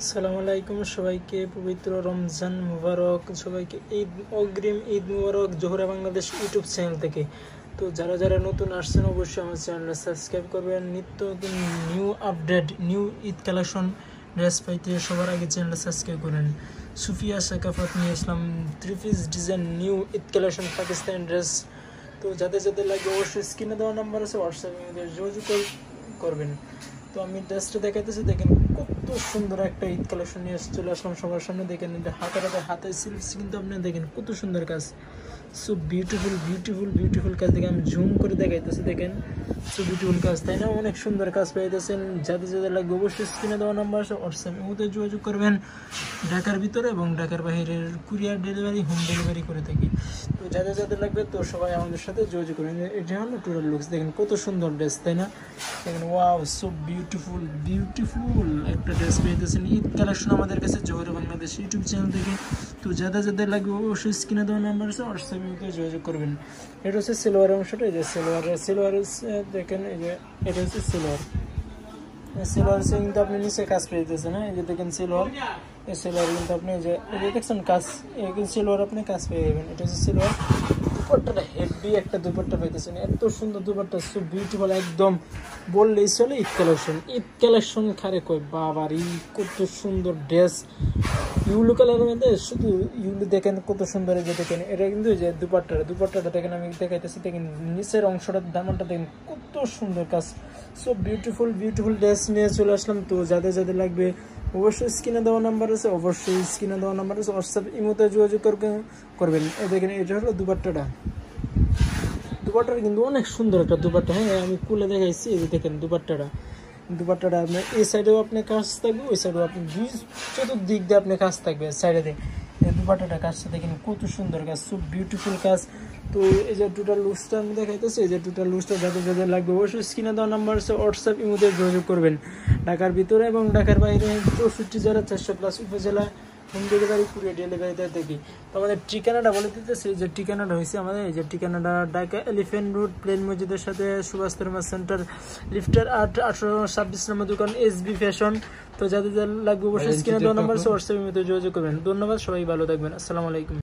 আসসালামু আলাইকুম সবাইকে পবিত্র রমজান মুবারক সবাইকে অগ্রিম ঈদ মুবারক জোহরা বাংলাদেশ ইউটিউব চ্যানেল থেকে। তো যারা যারা নতুন আসছেন অবশ্যই আমার চ্যানেলটা সাবস্ক্রাইব করবেন। নিত্য new update new Eid collection dress পাইতে সবার আগে চ্যানেলটা সাবস্ক্রাইব করেন। সুফিয়া সাকাফাত নিয়ে আসলাম 3 piece design new Eid collection Pakistani dress. তো যাদের যাদের লাগবে অবশ্যই স্ক্রিনে দেওয়া নাম্বার আছে, হোয়াটসঅ্যাপে আমাদের যোগাযোগ করবেন। তো আমি ড্রেসটা দেখাইতেছি, দেখেন কত সুন্দর একটা ঈদ কালেকশন নিয়ে চলে আসলাম সবার সামনে। দেখেন হাতে সিল্কস, কিন্তু আপনি দেখেন কত সুন্দর কাজ, সো বিউটিফুল বিউটিফুল বিউটিফুল কাজ। দেখেন আমি জুম করে দেখাইতেছি, দেখেন সো বিউটিফুল কাজ, তাই না? অনেক সুন্দর কাজ পাইতেছেন। যাদের যাদের লাগবে অবশ্যই স্ক্রিনে দেওয়া নাম্বার আছে, হোয়াটসঅ্যাপের মধ্যে যোগাযোগ করবেন। ঢাকার ভিতরে এবং ঢাকার বাইরের কুরিয়ার ডেলিভারি, হোম ডেলিভারি করে থাকি। তো যাদের যাদের লাগবে তো সবাই আমাদের সাথে যোগাযোগ করবেন। এটা হলো টোটাল লুকস, দেখেন কত সুন্দর ড্রেস, তাই না? দেখেন ওয়াও, সো বিউটিফুল বিউটিফুল একটা ড্রেস পেয়েছেন ঈদ কালেকশন আমাদের কাছে জোহরা বাংলাদেশ ইউটিউব চ্যানেল থেকে। তো যাদের যাদের লাগবে অবশ্যই স্ক্রিনে দেওয়া নাম্বার আছে, হোয়াটসঅ্যাপে যোগাযোগ করবেন। এটা হচ্ছে সিলভার অংশটা, এই যে সিলভার দেখেন, এই যে এটা হচ্ছে সিলভার কিন্তু আপনি নিচে কাজ পেয়েছেন। হ্যাঁ, এই যে দেখেন সিলভার, এই সিলভার কিন্তু আপনি এই যে দেখছেন কাজ, এই সিলভার আপনি কাজ পেয়ে যাবেন। এটা হচ্ছে সিলভার। দুপাট্টাটা হেভি একটা দুপাট্টা পাইতেছেন, এত সুন্দর দুপাট্টা, সো বিউটিফুল, একদম বললেই চলে ঈদ কালেকশন খারে কই বাবার কত সুন্দর ড্রেস। ইউলো কালারের মধ্যে শুধু ইউলো, দেখেন কত সুন্দর। এই যে দেখেন এটা কিন্তু এই যে দুপাট্টাটা দেখেন, আমি দেখাইতেছি, দেখেন নিচের অংশটা দামানটা দেখেন কত সুন্দর কাজ, সো বিউটিফুল বিউটিফুল ড্রেস নিয়ে চলে আসলাম। তো যাদের যাদের লাগবে অবশ্যই স্ক্রিনে দেওয়া নাম্বার আছে, হোয়াটসঅ্যাপ ইমোতে যোগাযোগ করবেন। দেখেন এটা হলো দুপাট্টাটা কিন্তু অনেক সুন্দর একটা দুপাট্টা। হ্যাঁ, আমি খুলে দেখাইছি, এই যে দেখেন দুপাট্টাটা আপনার এই সাইডেও আপনি কাজ থাকবে, ওই সাইডেও আপনি চতুর্দিক দিয়ে আপনি কাজ থাকবে সাইডে দিয়ে। এই দুপাট্টাটা কাজটা দেখেন কত সুন্দর কাজ, খুব বিউটিফুল কাজ। তো এই যে টোটাল লুকসটা আমি দেখাইতেছি, এই যে টোটাল লুকসটা যাদের যাদের লাগবে অবশ্যই স্ক্রিনে দেওয়া নাম্বার আছে, হোয়াটসঅ্যাপ ইমোতে যোগাযোগ করবেন। ঢাকার ভিতরে এবং ঢাকার বাইরে 64 জেলা 400+ উপজেলা হোম ডেলিভারি কুরিয়ার ডেলিভারিতে দেখি। তো আমাদের ঠিকানাটা বলে দিতেছি, যে ঠিকানাটা হয়েছে আমাদের, এই যে ঠিকানাটা ঢাকা এলিফ্যান্ট রোড, প্লেন মসজিদের সাথে সুভাষ ফার্মাস সেন্টার, লিফটার 826 নম্বর দোকান, SB ফ্যাশন। তো যাদের লাগবে অবশ্যই স্ক্রিনে দেওয়া নাম্বার আছে, হোয়াটসঅ্যাপের মধ্যে যোগাযোগ করবেন। ধন্যবাদ, সবাই ভালো থাকবেন। আসসালামু আলাইকুম।